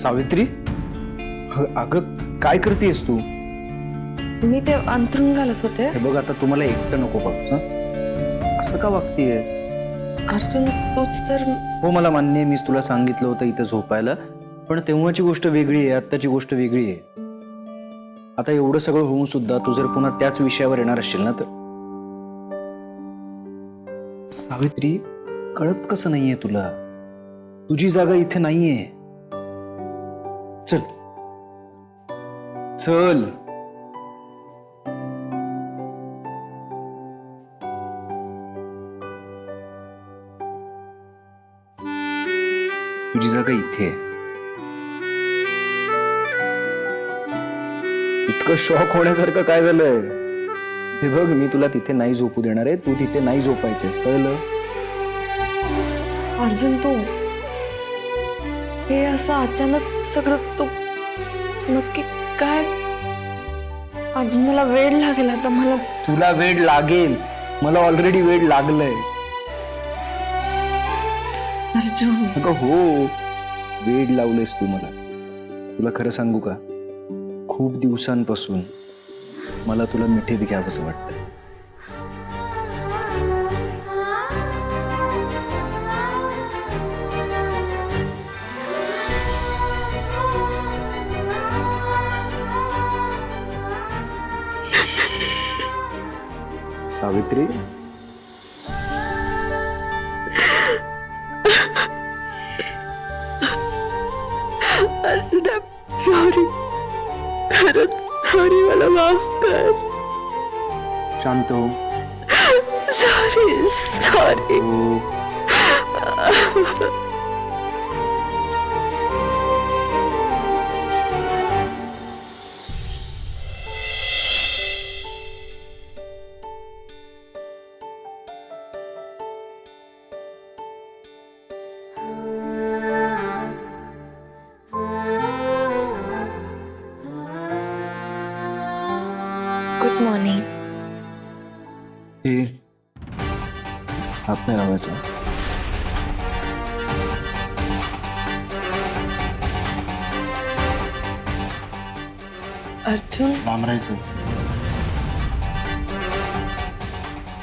सावित्री, अगं काय करतेस तू? मी ते अंथरूण घालत होते. हे बघ, आता तुम्हाला एकटं नको बघ. असं का वागतेस? अर्जुन, तोच तर. हो, मला मान्य आहे, मीच तुला सांगितलं होतं इथं झोपायला, पण तेव्हाची गोष्ट वेगळी आहे, आत्ताची गोष्ट वेगळी आहे. आता एवढं सगळं होऊन सुद्धा तू जर पुन्हा त्याच विषयावर येणार असशील ना तर. सावित्री, कळत कसं नाहीये तुला? तुझी जागा इथे नाहीये. चल चल. तुझी जागा इथे आहे. इतकं शॉक होण्यासारखं काय झालंय? हे बघ, मी तुला तिथे नाही झोपू देणार आहे, तू तिथे नाही झोपायचंस, कळलं? अर्जुन, तू हे असं अचानक सगळं तू नक्की काय? अर्जुन, मला वेळ लागेल आता. मला तुला वेळ लागेल, मला ऑलरेडी वेळ लागलंय. अर्जुन. अगं हो, वेळ लावलेस तू मला. तुला खरं सांगू का, खूप दिवसांपासून मला तुला मिठीत घ्यावंसं वाटतं. सावित्री, अर्जुन, सॉरी. खरंच सॉरी, मला माफ कर. शांत हो. Sorry sorry. Good morning. हे हात नाही लावायचा. अर्जुन, मामरायचं.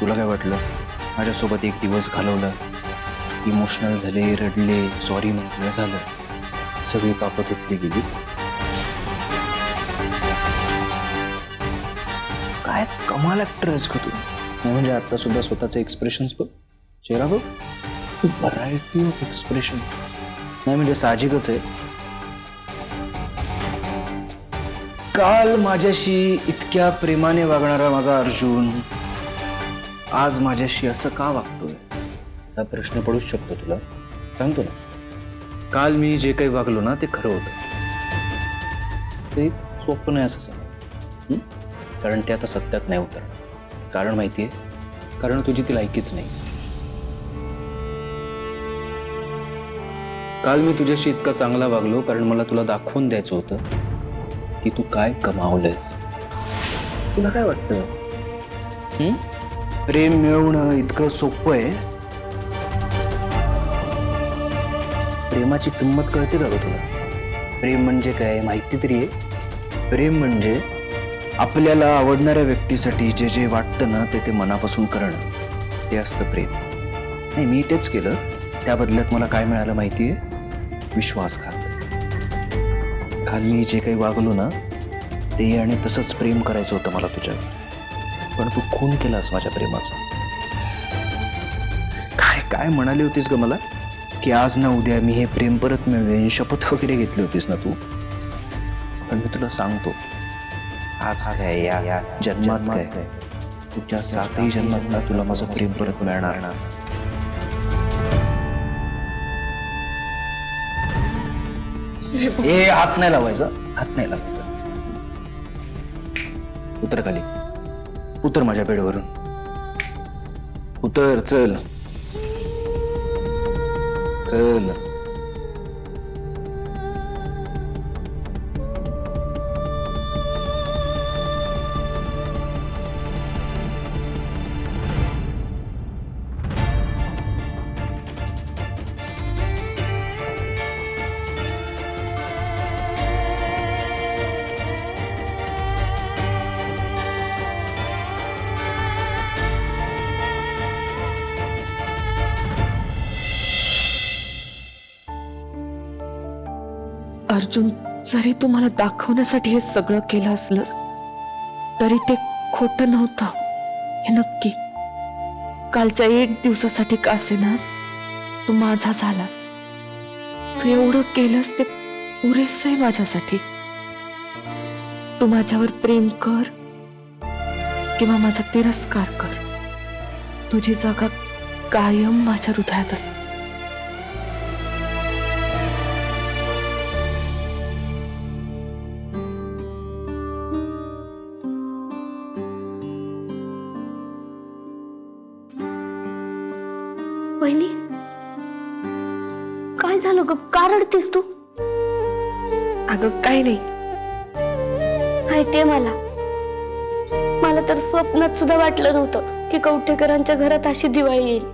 तुला काय वाटलं? माझ्यासोबत एक दिवस घालवला, इमोशनल झाले, रडले, सॉरी म्हटलं, झालं, सगळी पापं धुतली गेलीत. काय कमाल ऍक्टर आहेस का तू? नाही म्हणजे आता सुद्धा स्वतःचे एक्सप्रेशन्स बघ, चेहरा बघ, व्हरायटी ऑफ एक्सप्रेशन. नाही म्हणजे साहजिकच आहे. काल माझ्याशी इतक्या प्रेमाने वागणारा माझा अर्जुन आज माझ्याशी असं का वागतोय असा प्रश्न पडूच शकतो तुला. सांगतो ना, काल मी जे काही वागलो ना ते खरं होतं. ते सोपं नाही असं समज, कारण ते आता सत्यात नाही उतरणार. कारण माहितीये, कारण तुझी ती लायकीच नाही. काल मी तुझ्याशी इतका चांगला वागलो कारण मला तुला दाखवून द्यायचं होतं की तू काय कमावलंयस. तुला काय वाटतं प्रेम मिळवणं इतकं सोपं आहे? प्रेमाची किंमत कळते का ग तुला? प्रेम म्हणजे काय माहिती तरी आहे? प्रेम म्हणजे आपल्याला आवडणाऱ्या व्यक्तीसाठी जे जे वाटतं ना ते मनापासून करणं, ते असतं प्रेम. नाही, मी तेच केलं. त्या बदल्यात मला काय मिळालं माहितीये? विश्वासघात. काल मी जे काही वागलो ना ते आणि तसंच प्रेम करायचं होतं मला तुझ्यावर, पण तू खून केलास माझ्या प्रेमाचा. काय काय म्हणाली होतीस ग मला की आज ना उद्या मी हे प्रेम परत मिळवेन, शपथ वगैरे घेतली होतीस ना तू. पण मी तुला सांगतो, आज काय या जन्मात काय तुझ्या 7ही जन्मात ना तुला माझं प्रेम परत मिळणार ना. ए, हात नाही लावायचा, हात नाही लावायचा. उतर खाली, उतर माझ्या बेडवरून, उतर. चल चल. अर्जुन, जरी तुम्हाला दाखवण्यासाठी हे सगळं केलं असलंस तरी ते खोटं नव्हतं, हे नक्की. कालच्या 1 दिवसासाठी का असेना तू माझा झालास. तू एवढं केलंस ते पुरेसं आहे माझ्यासाठी. तू माझ्यावर प्रेम कर किंवा माझा तिरस्कार कर, तुझी जागा कायम माझ्या हृदयात असेल. वहिनी, काय झालं ग? का रडतेस तू? अगं काय नाही. माहितीये मला तर स्वप्नात सुद्धा वाटलं नव्हतं की कवठेकरांच्या घरात अशी दिवाळी येईल.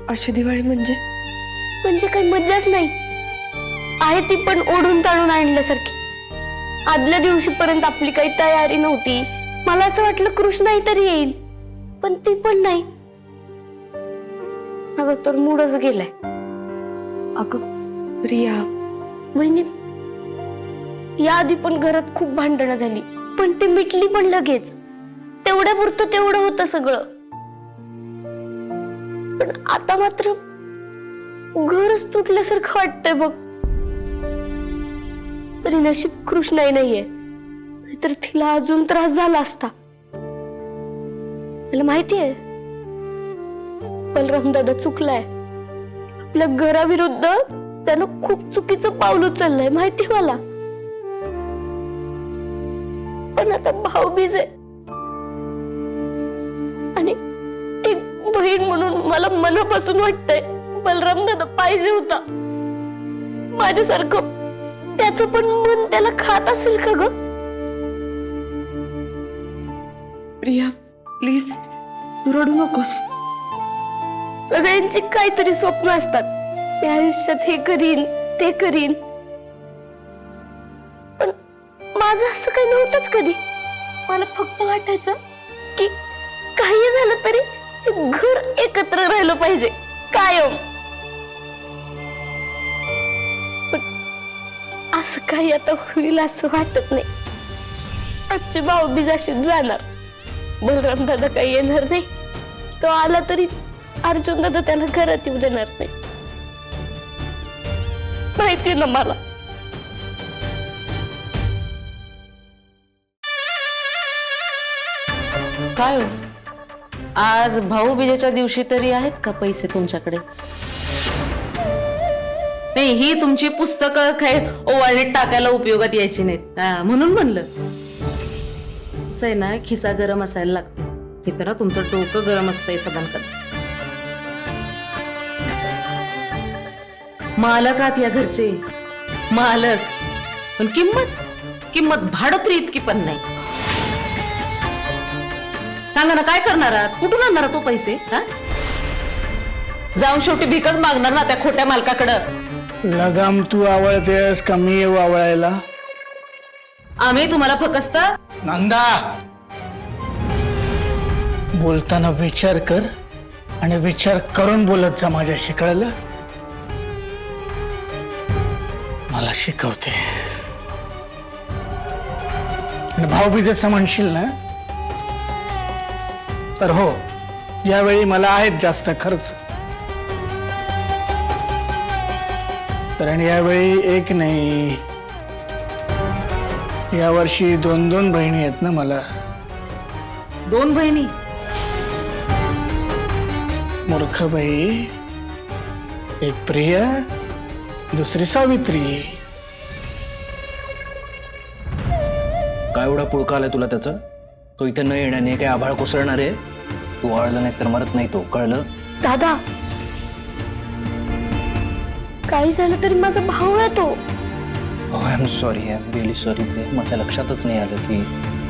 अशी दिवाळी म्हणजे काही मज्जाच नाही आहे, ती पण ओढून ताणून आणल्यासारखी. आदल्या दिवशीपर्यंत आपली काही तयारी नव्हती. मला असं वाटलं कृष्णाही तरी येईल, पण ती पण नाही. माझा तर मूडच गेलाय. अगं प्रिया, वहिनी, याआधी पण घरात खूप भांडणं झाली, पण ती मिटली पण लगेच. तेवढ्यापुरतं तेवढं होतं सगळं. पण आता मात्र घरच तुटल्यासारखं वाटतंय बघ. तरी नशीब कृष्णाही नाहीये, नाहीतर तिला अजून त्रास झाला असता. मला माहितीये बलराम दादा चुकलाय. आपल्या घराविरुद्ध त्यानं खूप चुकीचं पाऊल उचललंय, माहितीये मला. पण आता भाऊबीज आहे आणि एक बहीण म्हणून मला मनापासून वाटतंय बलराम दादा पाहिजे होता. माझ्यासारखं त्याचं पण मन त्याला खात असेल का ग? प्रिया प्लीज तू रडू नकोस. सगळ्यांची काहीतरी स्वप्न असतात. मी आयुष्यात हे करीन ते करीन, पण माझं असं काही नव्हतंच कधी. मला फक्त वाटायचं की काही झालं तरी हे घर एकत्र राहिलं पाहिजे कायम. पण असं काही आता होईल असं वाटत नाही. आजची भाऊबीज अशीच जाणार. बलराम दादा काही येणार नाही. तो आला तरी अर्जुन दादा त्याला घरात येऊ देणार नाही. माहिती ना मला. काय हो, आज भाऊबीजेच्या दिवशी तरी आहेत का पैसे तुमच्याकडे? नाही, ही तुमची पुस्तकं काय ओवाळणीत टाकायला उपयोगात यायची नाहीत, म्हणून म्हणलं. असं आहे ना, खिसा गरम असायला लागतो. इथं ना तुमचं डोकं गरम असतंय सदान कदा. मालक आहात या घरचे, मालक. पण किंमत भाडं तरी इतकी पण नाही. सांगा ना, काय करणार आहात? कुठून आणणार तो पैसे? जाऊन शेवटी भीकच मागणार ना त्या खोट्या मालकाकडं. लगाम तू आवळतेस का मी येऊ आवळायला? आम्ही तुम्हाला फकस्त नंदा, बोलताना विचार कर आणि विचार करून बोलत जा. माझ्याशी कळलं? मला शिकवते. आणि भाऊबीजेचं म्हणशील ना, तर हो, यावेळी मला आहेत जास्त खर्च. तर आणि यावेळी एक नाही, यावर्षी 2 बहिणी आहेत ना मला. 2 बहिणी? मूर्ख बाई. एक प्रिया, दुसरी सावित्री. काय एवढा पुळका आलाय तुला त्याचा? तो इथे न येण्याने काय आभाळ कोसळणार आहे? तू वाळलं नाहीस तर मरत नाही तो, कळलं? दादा, काही झालं तरी माझा भाऊ आहे तो. I am sorry, I am really sorry. माझ्या लक्षातच नाही आलं की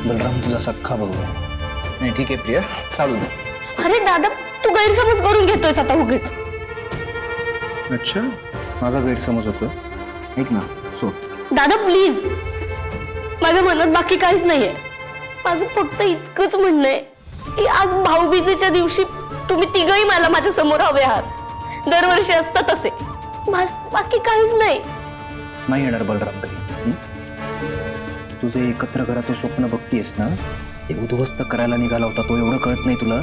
बलराम तुझा सख्खा भाऊ आहे. नाही ठीक आहे प्रिया, चालू दे. अरे दादा, तू गैरसमज करून घेतोयस आता उगीच. अच्छा, माझा गैरसमज होतो. ऐक ना, सो दादा प्लीज, माझ्या मनात बाकी काहीच नाहीये. माझं फक्त इतकंच म्हणणं आहे की आज भाऊबीजेच्या दिवशी तुम्ही तिघही मला माझ्या समोर हवे आहात. दरवर्षी असतात असे. बाकी काहीच नाही. नाही येणार बलराम कधी. तुझे एकत्र घराचं स्वप्न बघतीयस ना, ते उद्ध्वस्त करायला निघाला होता तो, एवढं कळत नाही तुला?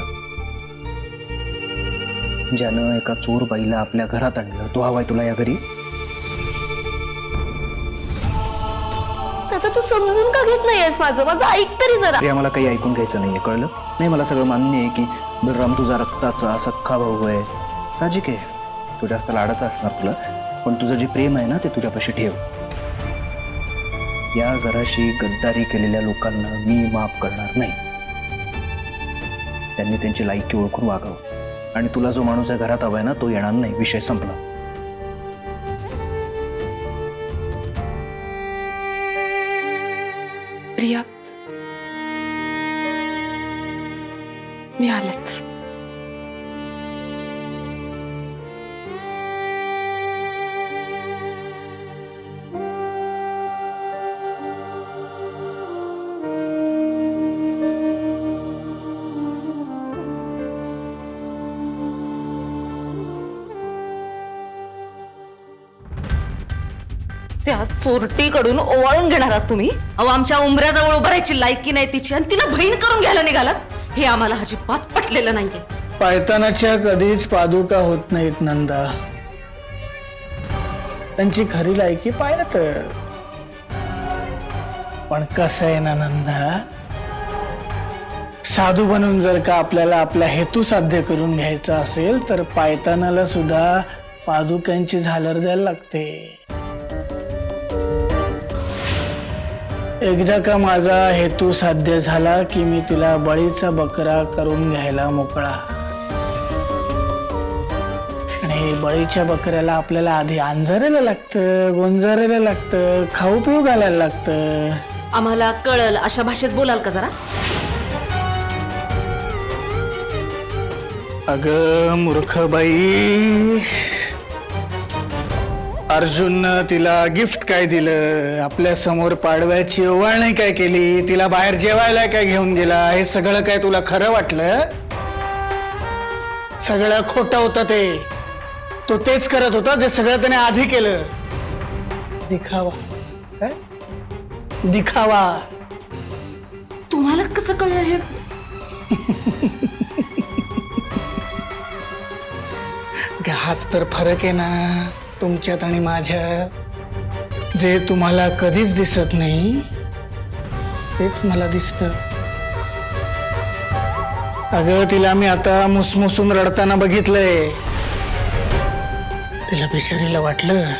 ज्यानं एका चोर बाईला आपल्या घरात आणलं, तो हवाय तुला या घरी? आता तू समजून का घेत नाहीयेस माझं ऐक तरी जरा. प्रिया, मला काही ऐकून घ्यायचं नाहीये, कळलं? नाही, मला सगळं मान्य आहे की बलराम तुझा रक्ताचा सख्खा भाऊ आहे, साहजिक आहे, तो जास्त लाडाचा असणार तुला, पण तुझं जे प्रेम आहे ना ते तुझ्यापाशी ठेव. या घराशी गद्दारी केलेल्या लोकांना मी माफ करणार नाही. त्यांनी त्यांची लायकी ओळखून वागावं, आणि तुला जो माणूस या घरात हवाय ना तो येणार नाही, विषय संपला. प्रिया, मी आलेच. त्या चोरटीकडून ओवाळून घेणार आहात तुम्ही? अहो, आमच्या उंबऱ्याजवळ उभं राहायची लायकी नाही तिची, आणि तिला बहीण करून घ्यायला निघालात, हे आम्हाला अजिबात पटलेलं नाहीये. पायतानाच्या कधीच पादुका होत नाहीत नंदा, त्यांची खरी लायकी पायात. पण कसं आहे ना नंदा, साधू बनून जर का आपल्याला आपला हेतू साध्य करून घ्यायचा असेल तर पायतानाला सुद्धा पादुकांची झालर द्यायला लागते. एकदा का माझा हेतू साध्य झाला की मी तिला बळीचा बकरा करून घ्यायला मोकळा. आणि बळीच्या बकऱ्याला आपल्याला आधी अंजारायला लागतं, गोंजारायला लागतं, खाऊ पिऊ घालायला लागतं. आम्हाला कळल अशा भाषेत बोलाल का जरा? अगं मूर्ख बाई, अर्जुननं तिला गिफ्ट काय दिलं, आपल्या समोर पाडव्याची ओवाळणी काय केली, तिला बाहेर जेवायला काय घेऊन गेला, हे सगळं काय तुला खरं वाटलं? सगळं खोटं होतं ते. तो तेच करत होता जे सगळं त्याने आधी केलं. दिखावा, काय दिखावा. तुम्हाला कसं कळलं हे? हाच तर फरक आहे ना तुमच्यात आणि माझ्यात. जे तुम्हाला कधीच दिसत नाही तेच मला दिसतं. अगं, तिला मी आता मुसमुसून रडताना बघितलंय. तिला बिचारीला वाटलं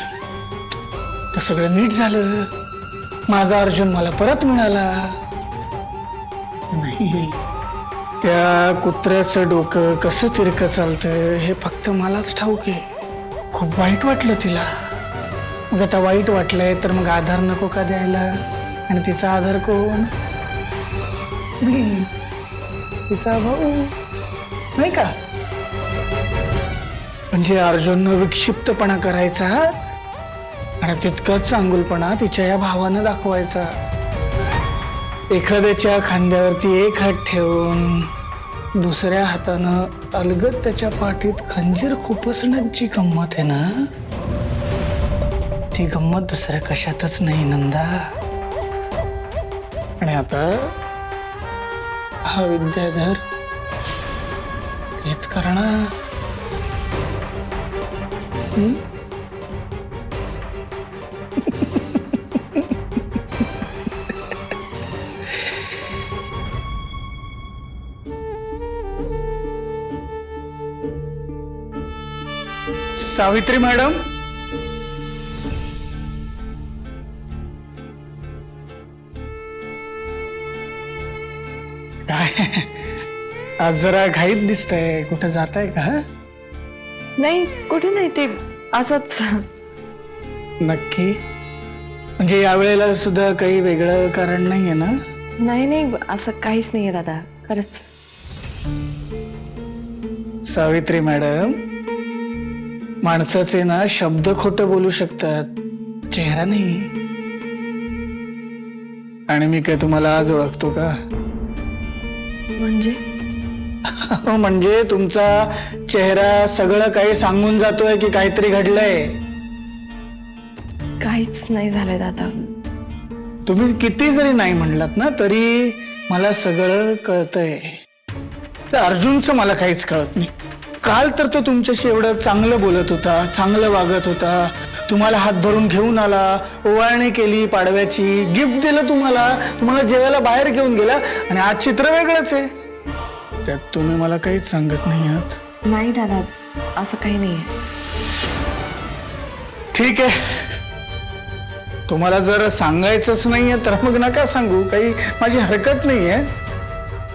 तर सगळं नीट झालं, माझा अर्जुन मला परत मिळाला. असं नाही, त्या कुत्र्याचं डोकं कसं तिरकं चालतं हे फक्त मलाच ठाऊक आहे. खूप वाईट वाटलं तिला. मग आता वाईट वाटलंय तर मग आधार नको का द्यायला? आणि तिचा आधार कोण? मी, तिचा भाऊ, नाही का? म्हणजे अर्जुननं विक्षिप्तपणा करायचा आणि तितकंच चांगुलपणा तिच्या या भावानं दाखवायचा. एखाद्याच्या खांद्यावरती एक हात ठेवून दुसऱ्या हातानं अलगद त्याच्या पाठीत खंजीर खुपसण्यात जी गंमत आहे ना, ती गंमत दुसऱ्या कशातच नाही नंदा. आणि आता हा विद्याधर हेच करणार. सावित्री मॅडम, काय आज जरा घाईत दिसतंय, कुठं जाताय का? नाही, कुठे नाही, ते असंच. नक्की? म्हणजे यावेळेला सुद्धा काही वेगळं कारण नाहीये ना? नाही नाही, असं काहीच नाहीये दादा, खरंच. सावित्री मॅडम, माणसाचे ना शब्द खोटं बोलू शकतात, चेहरा नाही. आणि मी काय तुम्हाला आज ओळखतो का? म्हणजे म्हणजे तुमचा चेहरा सगळं काही सांगून जातोय की काहीतरी घडलंय. काहीच नाही झालंय दादा. तुम्ही किती जरी नाही म्हणलात ना तरी मला सगळं कळतंय. तर अर्जुनचं मला काहीच कळत नाही. काल तर तो तुमच्याशी एवढं चांगलं बोलत होता, चांगलं वागत होता, तुम्हाला हात धरून घेऊन आला, ओवाळणी केली, पाडव्याची गिफ्ट दिलं, तुम्हाला जेवायला बाहेर घेऊन गेला, आणि आज चित्र वेगळंच आहे. त्यात तुम्ही मला काहीच सांगत नाही आहात. नाही दादा, असं काही नाहीये. ठीक आहे, तुम्हाला जर सांगायचंच नाहीये तर मग नका सांगू, काही माझी हरकत नाहीये.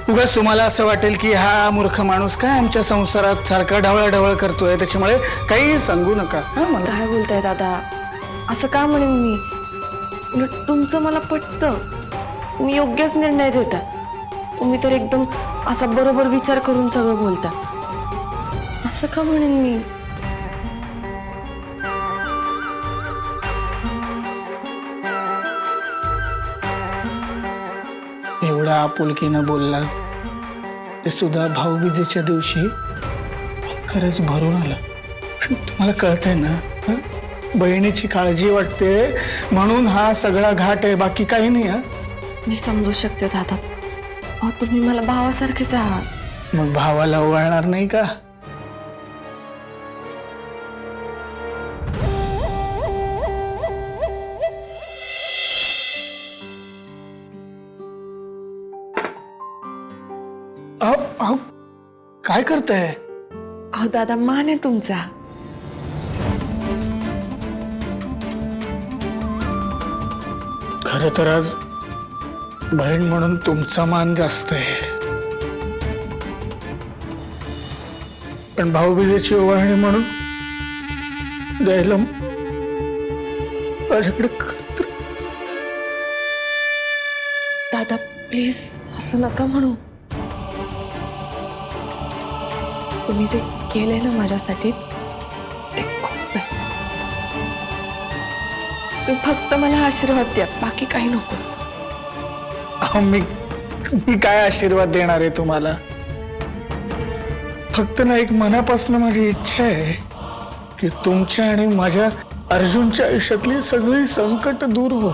उगाच तुम्हाला असं वाटेल की हा मूर्ख माणूस काय आमच्या संसारात सारखा ढवळाढवळ करतोय, त्याच्यामुळे काही सांगू नका. मला काय बोलताय दादा? असं का म्हणेन मी? उलट तुमचं मला पटतं. तुम्ही योग्यच निर्णय देता. तुम्ही तर एकदम असा बरोबर विचार करून सगळं बोलता. असं का म्हणेन मी? एवढा आपुलकीनं बोलला ते सुद्धा भाऊबीजेच्या दिवशी खरंच भरून आलं. तुम्हाला कळतंय ना, हं? बहिणीची काळजी वाटते म्हणून हा सगळा घाट आहे, बाकी काही नाही. मी समजू शकते दादा. अहो, तुम्ही मला भावासारखेच आहात. मग भावाला ओवाळणार नाही का? अहो, काय करताय? अहो दादा, मान आहे तुमचा. खरं तर आज बहीण म्हणून तुमचा मान जास्त आहे, पण भाऊबीजेची ओवाळणी म्हणून द्यायला माझ्याकडे दादा प्लीज असं नका म्हणू. तुम्ही जे केलंय ना माझ्यासाठी ते खूप आहे. तुम्ही फक्त मला आशीर्वाद द्या, बाकी काही नको. अहो, मी काय आशीर्वाद देणार आहे तुम्हाला? फक्त ना एक मनापासून माझी इच्छा आहे की तुमच्या आणि माझ्या अर्जुनच्या आयुष्यातली सगळी संकट दूर हो,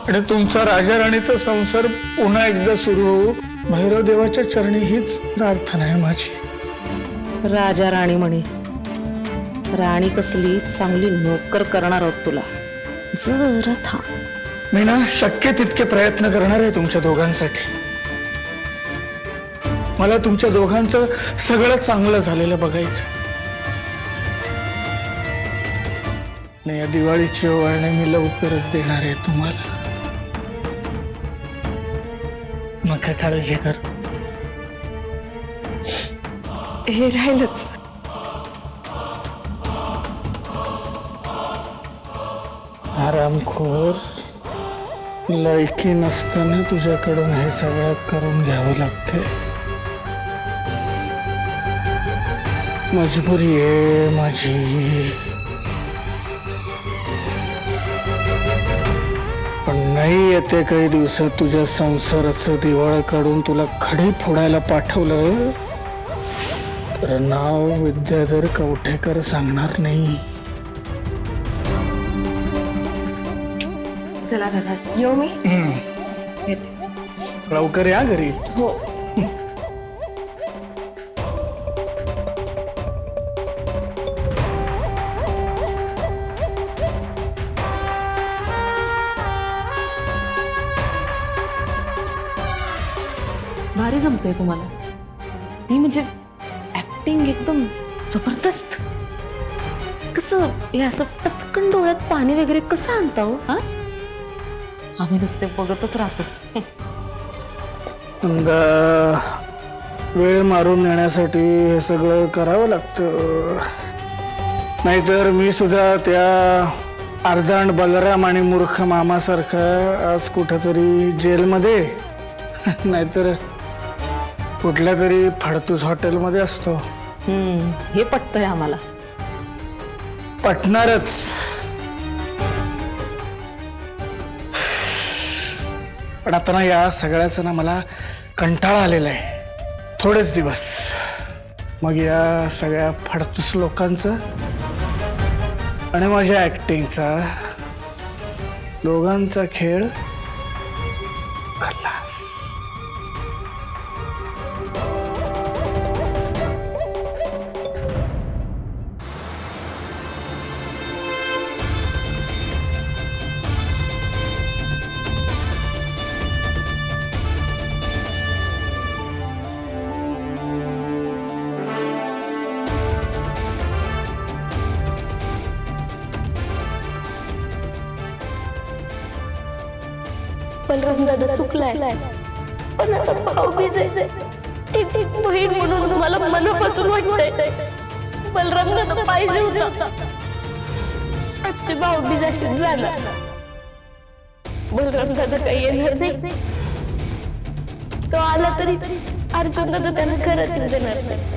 आणि तुमचा राजा राणीचा संसार पुन्हा एकदा सुरू हो. भैरव देवाच्या चरणी हीच प्रार्थना आहे माझी. राजा राणी म्हणे, राणी कसली चांगली नोकर करणार आहोत तुला. जरा थांब. मी ना शक्य तितके प्रयत्न करणार आहे तुमच्या दोघांसाठी. मला तुमच्या दोघांचं सगळं चांगलं झालेलं बघायचं. या दिवाळीची ओवाळणी मी लवकरच देणार आहे तुम्हाला. नका काळजी कर. हे राहिलंच. आरामखोर, लायकी नसताना तुझ्याकडून हे सगळं करून घ्यावं लागते. मजबुरी आहे माझी. पण नाही येते काही दिवसात तुझ्या संसाराचं दिवाळं काढून तुला खडी फोडायला पाठवलं तर नाव विद्याधर कवठेकर सांगणार नाही. चला दादा, येऊ मी. लवकर या घरी. हो. भारी जमतंय तुम्हाला. नाही म्हणजे ऍक्टिंग एकदम जबरदस्त. कसं हे असं टचकन डोळ्यात पाणी वगैरे कसं आणता हो? हा, आम्ही नुसते बघतच राहतो. वेळ मारून नेण्यासाठी हे सगळं करावं लागतं. नाहीतर मी सुद्धा त्या अर्धांड बलराम आणि मूर्ख मामासारखा आज कुठेतरी जेलमध्ये, नाहीतर कुठल्या तरी फडतूस हॉटेलमध्ये असतो. हे पटतंय आम्हाला. पटणारच. पण आता ना या सगळ्याचा ना मला कंटाळा आलेला आहे. थोडेच दिवस मग या सगळ्या फडतूस लोकांचं आणि माझ्या ऍक्टिंगचा दोघांचा खेळ खल्लास. बलराम दादा चुकलाय, पण आता भाऊबीज आहे. एक बहीण म्हणून मला मनापासून वाटतंय बलराम दादा पाहिजे होता. आजची भाऊबीज अशीच जाणार. बलराम दादा काही येणार नाही. तो आला तरी अर्जुन दादा त्यांना घरात देणार नाही.